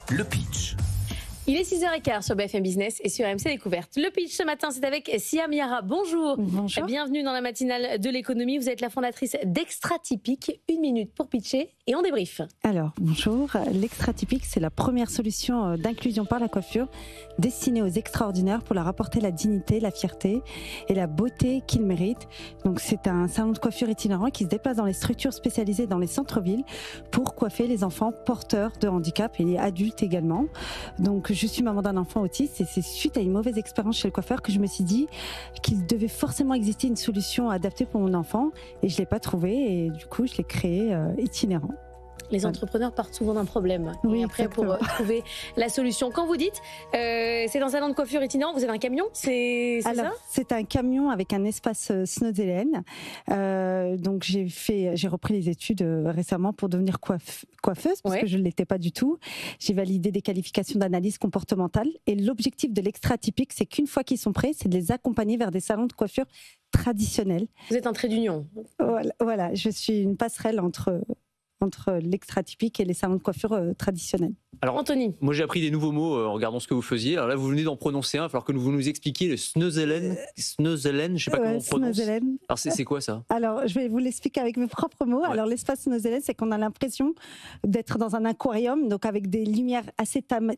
Le pitch. Il est 6h15 sur BFM Business et sur RMC Découverte. Le pitch ce matin, c'est avec Siam Yara. Bonjour. Bonjour. Bienvenue dans la matinale de l'économie. Vous êtes la fondatrice d'Extra Typique. 1 minute pour pitcher et on débrief. Alors, bonjour. L'Extra Typique, c'est la première solution d'inclusion par la coiffure destinée aux extraordinaires pour leur apporter la dignité, la fierté et la beauté qu'ils méritent. Donc, c'est un salon de coiffure itinérant qui se déplace dans les structures spécialisées dans les centres-villes pour coiffer les enfants porteurs de handicap et les adultes également. Donc, je suis maman d'un enfant autiste et c'est suite à une mauvaise expérience chez le coiffeur que je me suis dit qu'il devait forcément exister une solution adaptée pour mon enfant et je ne l'ai pas trouvée et du coup je l'ai créé itinérant. Les entrepreneurs partent souvent d'un problème. Oui, et après, exactement. pour trouver la solution. Quand vous dites, c'est un salon de coiffure itinérant, vous avez un camion, c'est ça? C'est un camion avec un espace Snozelen. Donc j'ai repris les études récemment pour devenir coiffeuse parce que je ne l'étais pas du tout. J'ai validé des qualifications d'analyse comportementale et l'objectif de l'Extra Typique, c'est qu'une fois qu'ils sont prêts, c'est de les accompagner vers des salons de coiffure traditionnels. Vous êtes un trait d'union. Voilà, je suis une passerelle entre l'Extra Typique et les salons de coiffure traditionnels. Alors, Anthony. moi j'ai appris des nouveaux mots en regardant ce que vous faisiez. Alors là, vous venez d'en prononcer un, il va falloir que vous nous expliquiez le Snozelen, je ne sais pas comment on prononce. Snozelen. Alors c'est quoi ça? Alors, je vais vous l'expliquer avec mes propres mots. Ouais. Alors, l'espace Snozelen, c'est qu'on a l'impression d'être dans un aquarium, donc avec des lumières assez tamisées,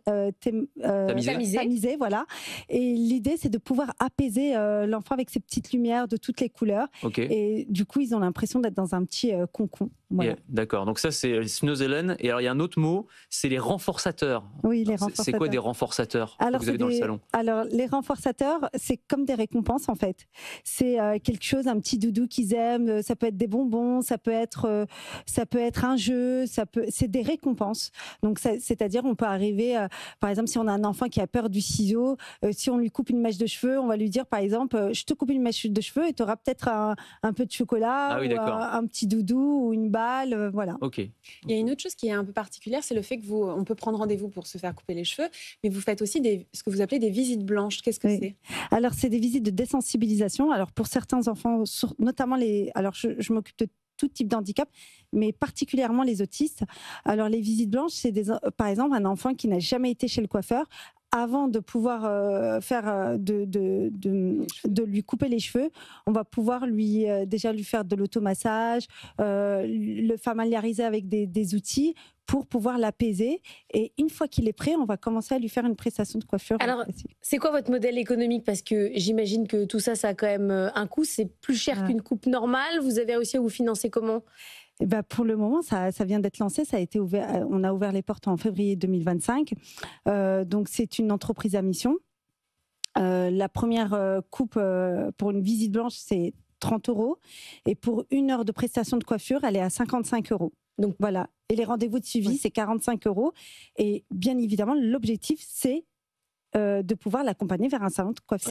voilà. Et l'idée, c'est de pouvoir apaiser l'enfant avec ces petites lumières de toutes les couleurs. Ok. Et du coup, ils ont l'impression d'être dans un petit cocon. Voilà. D'accord, donc ça c'est Snozelen. Et alors il y a un autre mot, c'est les renforçateurs. Oui, les Alors, renforçateurs. C'est quoi des renforçateurs que Alors, vous avez dans le salon? Alors, les renforçateurs, c'est comme des récompenses en fait. C'est quelque chose, un petit doudou qu'ils aiment. Ça peut être des bonbons, ça peut être un jeu, c'est des récompenses. Donc, c'est-à-dire, on peut arriver, par exemple, si on a un enfant qui a peur du ciseau, si on lui coupe une mèche de cheveux, on va lui dire, par exemple, je te coupe une mèche de cheveux et tu auras peut-être un peu de chocolat, Ah oui, ou d'accord. un petit doudou ou une balle, voilà. Ok. Il y a une autre chose qui est un peu particulière, c'est le fait que on peut prendre rendez-vous pour se faire couper les cheveux, mais vous faites aussi ce que vous appelez des visites blanches. Qu'est-ce que c'est? Alors, c'est des visites de désensibilisation. Alors, pour certains enfants, notamment alors je m'occupe de tout type d'handicap, mais particulièrement les autistes. Alors, les visites blanches, c'est par exemple un enfant qui n'a jamais été chez le coiffeur. Avant de pouvoir de lui couper les cheveux, on va pouvoir déjà lui faire de l'automassage, le familiariser avec des outils pour pouvoir l'apaiser. Et une fois qu'il est prêt, on va commencer à lui faire une prestation de coiffure. Alors, c'est quoi votre modèle économique? Parce que j'imagine que tout ça, ça a quand même un coût. C'est plus cher qu'une coupe normale. Vous avez réussi à vous financer comment? Eh ben pour le moment, ça vient d'être lancé. Ça a été ouvert. On a ouvert les portes en février 2025. Donc, c'est une entreprise à mission. La première coupe pour une visite blanche, c'est 30 €. Et pour 1 heure de prestation de coiffure, elle est à 55 €. Donc, voilà. Et les rendez-vous de suivi, c'est 45 €. Et bien évidemment, l'objectif, c'est de pouvoir l'accompagner vers un salon de coiffure.